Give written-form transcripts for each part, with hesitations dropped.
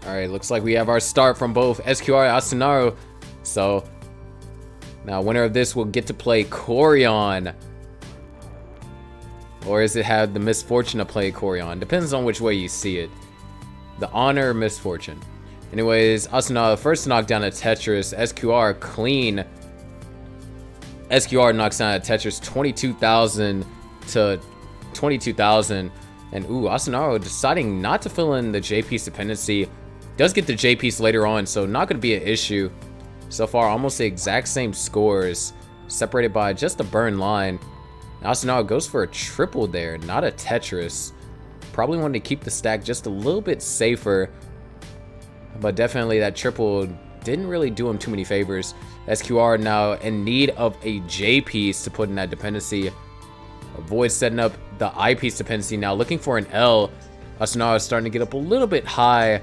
Alright, looks like we have our start from both SQR and Asunaro. So, now winner of this will get to play Corion. Or is it have the misfortune to play Corion? Depends on which way you see it. The honor or misfortune. Anyways, Asunaro first knocked down a Tetris. SQR clean. SQR knocks down a Tetris 22,000 to 22,000. And ooh, Asunaro deciding not to fill in the J-piece dependency. Does get the J-piece later on, so not going to be an issue. So far, almost the exact same scores, separated by just a burn line. Asunaro goes for a triple there, not a Tetris. Probably wanted to keep the stack just a little bit safer, but definitely that triple didn't really do him too many favors. SQR now in need of a J-piece to put in that dependency. Avoid setting up the I-piece dependency now, looking for an L. Asunaro is starting to get up a little bit high. I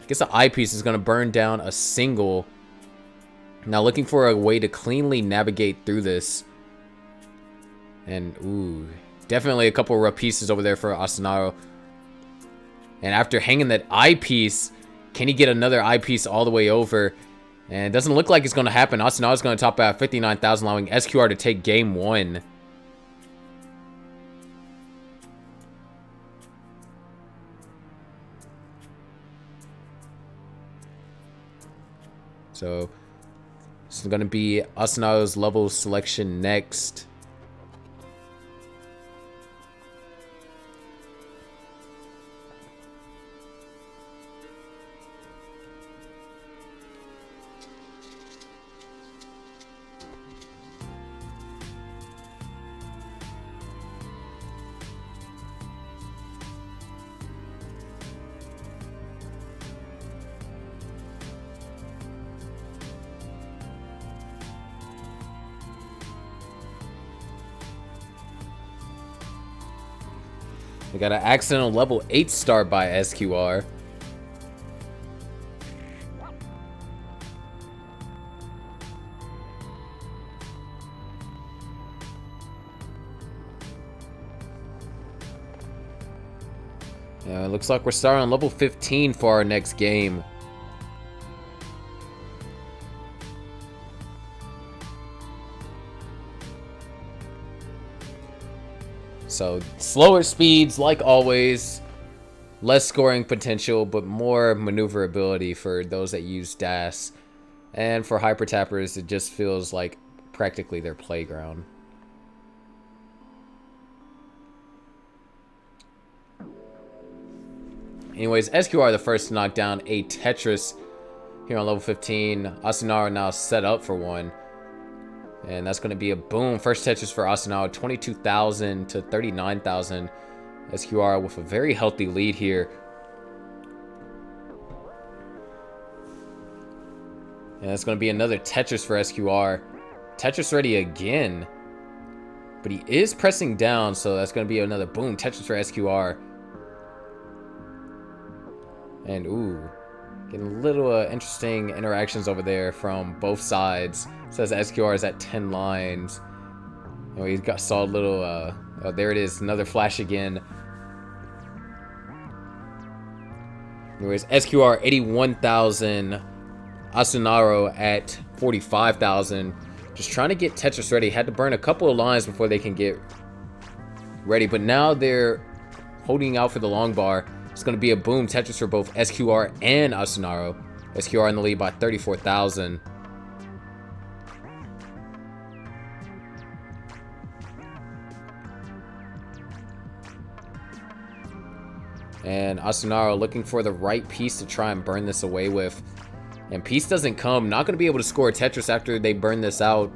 guess the I-piece is going to burn down a single. Now looking for a way to cleanly navigate through this. And ooh, definitely a couple of rough pieces over there for Asunaro. And after hanging that I-piece, can he get another I-piece all the way over? And it doesn't look like it's going to happen. Asunaro is going to top out 59,000, allowing SQR to take game one. So this is going to be Asunaro's level selection next. We got an accidental level 8 start by SQR. Yeah, it looks like we're starting on level 15 for our next game. So, slower speeds, like always. Less scoring potential, but more maneuverability for those that use DAS. And for hyper tappers, it just feels like practically their playground. Anyways, SQR the first to knock down a Tetris here on level 15. Asunaro now set up for one. And that's going to be a boom. First Tetris for Asunaro, 22,000 to 39,000. SQR with a very healthy lead here. And that's going to be another Tetris for SQR. Tetris ready again. But he is pressing down, so that's going to be another boom. Tetris for SQR. And ooh, getting a little interesting interactions over there from both sides. It says SQR is at 10 lines. Oh, he's got saw a little. Oh, there it is, another flash again. Anyways, SQR 81,000. Asunaro at 45,000. Just trying to get Tetris ready. Had to burn a couple of lines before they can get ready. But now they're holding out for the long bar. It's going to be a boom Tetris for both SQR and Asunaro. SQR in the lead by 34,000. And Asunaro looking for the right piece to try and burn this away with. And piece doesn't come. Not going to be able to score a Tetris after they burn this out.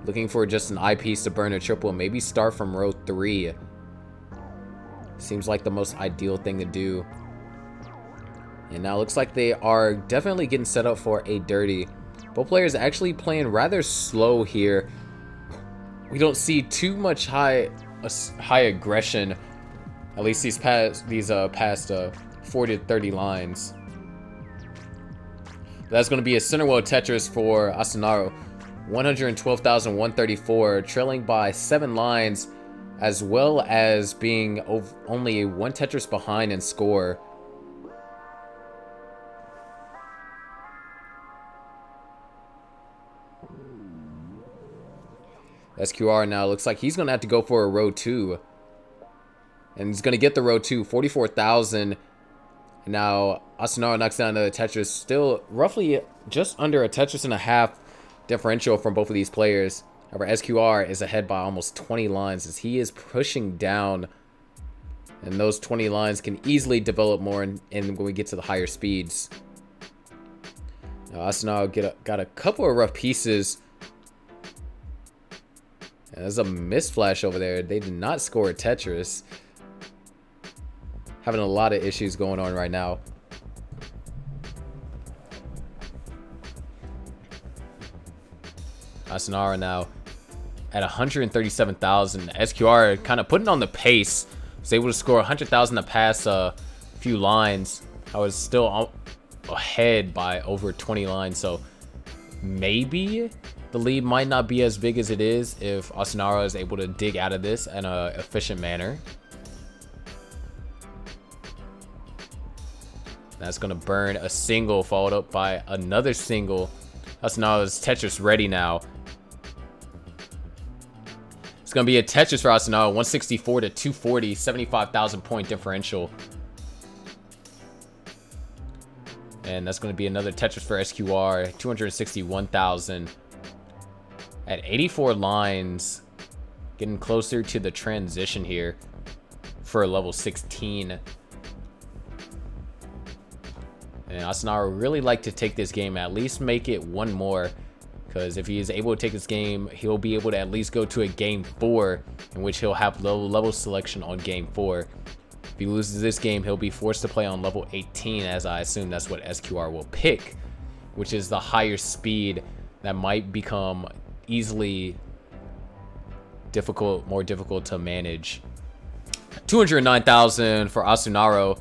Looking for just an I piece to burn a triple. Maybe start from row 3. Seems like the most ideal thing to do. And now it looks like they are definitely getting set up for a dirty. Both players actually playing rather slow here. We don't see too much high aggression. At least these past 40 to 30 lines. That's going to be a center wheel Tetris for Asunaro. 112,134, trailing by 7 lines, as well as being only 1 Tetris behind in score. SQR now looks like he's going to have to go for a row 2. And he's going to get the row 2, 44,000. Now, Asunaro knocks down another Tetris. Still roughly just under a Tetris and a half differential from both of these players. However, SQR is ahead by almost 20 lines as he is pushing down. And those 20 lines can easily develop more when we get to the higher speeds. Now, Asunaro got a couple of rough pieces. And there's a misflash over there. They did not score a Tetris. Having a lot of issues going on right now. Asunaro now at 137,000. SQR kind of putting on the pace. Was able to score 100,000 to pass a few lines. I was still ahead by over 20 lines, so maybe the lead might not be as big as it is if Asunaro is able to dig out of this in an efficient manner. That's going to burn a single, followed up by another single. Asunaro's Tetris ready now. It's going to be a Tetris for Asunaro, 164 to 240, 75,000 point differential. And that's going to be another Tetris for SQR, 261,000. At 84 lines, getting closer to the transition here for level 16. And Asunaro really like to take this game, at least make it one more. Because if he is able to take this game, he'll be able to at least go to a game 4, in which he'll have low level selection on game 4. If he loses this game, he'll be forced to play on level 18, as I assume that's what SQR will pick, which is the higher speed that might become easily more difficult to manage. 209,000 for Asunaro,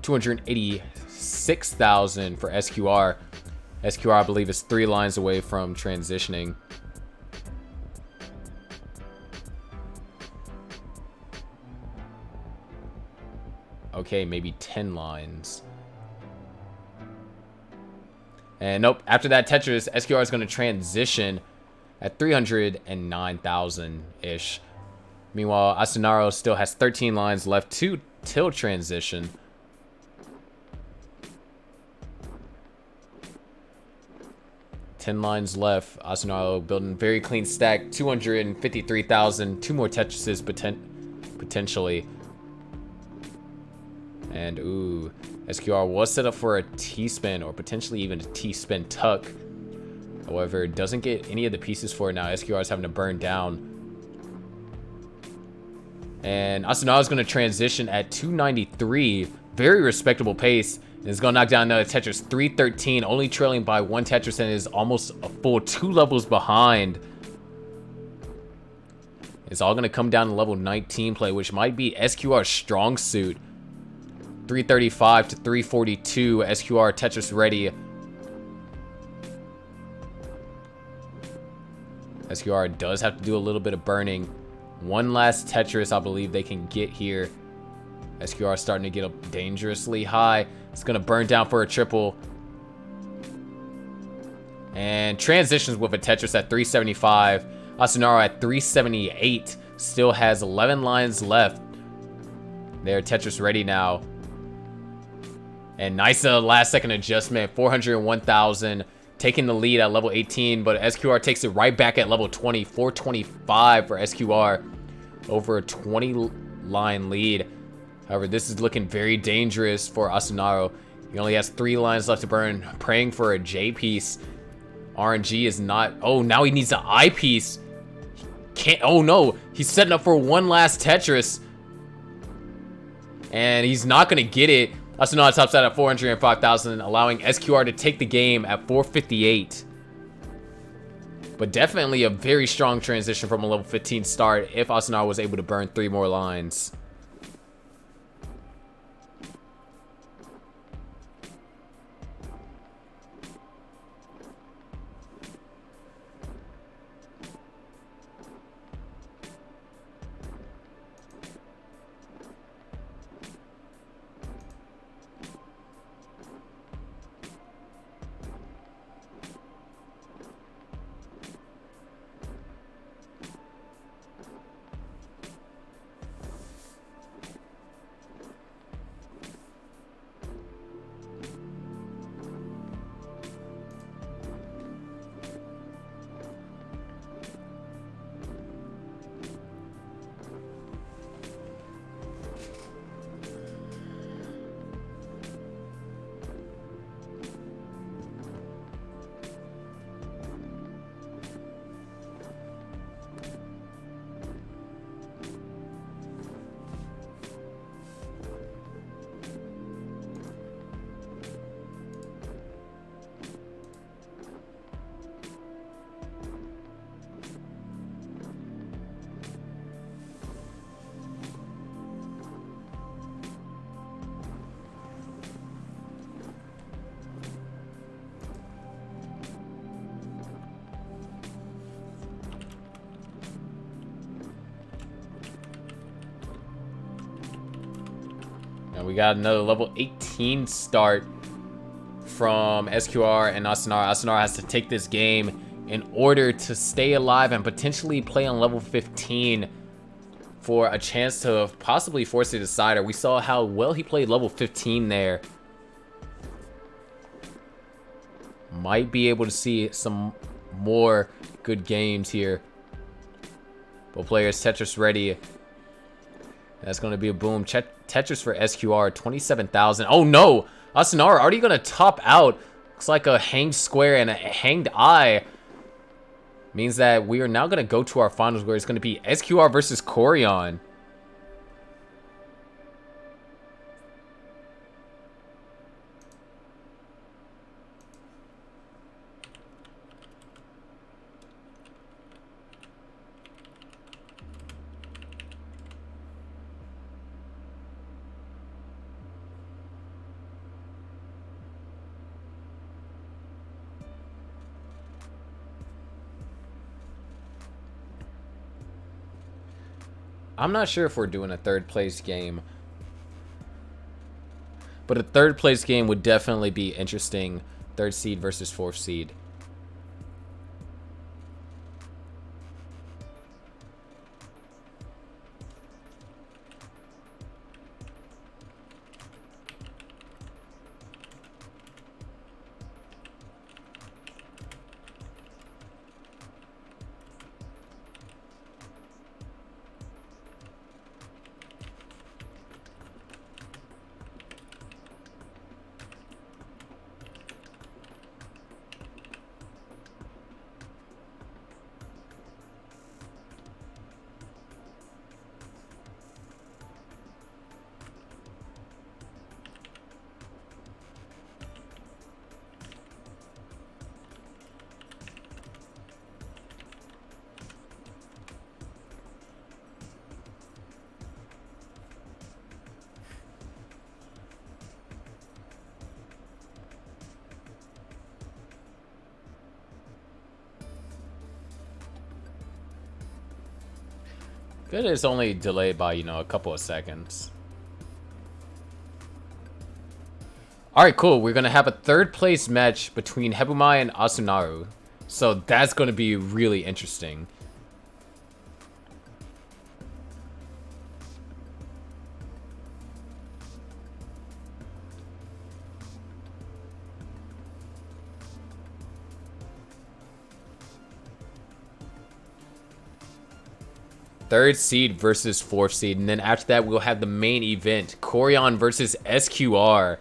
286,000 for SQR. SQR, I believe, is 3 lines away from transitioning. Okay, maybe 10 lines. And nope, after that Tetris, SQR is going to transition at 309,000-ish. Meanwhile, Asunaro still has 13 lines left till transition. Ten lines left. Asunaro building very clean stack. 253,000. 2 more Tetrises potentially. And ooh, SQR was set up for a T-spin or potentially even a T-spin tuck. However, doesn't get any of the pieces for it now. SQR is having to burn down. And Asunaro is going to transition at 293. Very respectable pace. And is going to knock down another Tetris, 313, only trailing by 1 Tetris and is almost a full 2 levels behind. It's all going to come down to level 19 play, which might be SQR's strong suit. 335 to 342, SQR Tetris ready. SQR does have to do a little bit of burning. One last Tetris I believe they can get here. SQR starting to get up dangerously high. It's going to burn down for a triple. And transitions with a Tetris at 375. Asunaro at 378. Still has 11 lines left. They're Tetris ready now. And nice last second adjustment. 401,000. Taking the lead at level 18. But SQR takes it right back at level 20. 425 for SQR. Over a 20 line lead. However, this is looking very dangerous for Asunaro. He only has 3 lines left to burn. Praying for a J piece. RNG is not... Oh, now he needs an I piece. Can't... Oh, no. He's setting up for one last Tetris. And he's not going to get it. Asunaro tops out at 405,000, allowing SQR to take the game at 458. But definitely a very strong transition from a level 15 start if Asunaro was able to burn 3 more lines. And we got another level 18 start from SQR and Asunaro. Asunaro has to take this game in order to stay alive and potentially play on level 15 for a chance to possibly force a decider. We saw how well he played level 15 there. Might be able to see some more good games here. Both players, Tetris ready. That's going to be a boom. Tetris for SQR, 27,000. Oh no! Asunaro already going to top out. Looks like a hanged square and a hanged eye. Means that we are now going to go to our finals where it's going to be SQR versus Corion. I'm not sure if we're doing a third place game, but a third place game would definitely be interesting. Third seed versus fourth seed. Good, it's only delayed by, you know, a couple of seconds. Alright, cool. We're going to have a third place match between Hebumai and Asunaro. So that's going to be really interesting. Third seed versus fourth seed. And then after that, we'll have the main event. Corion versus SQR.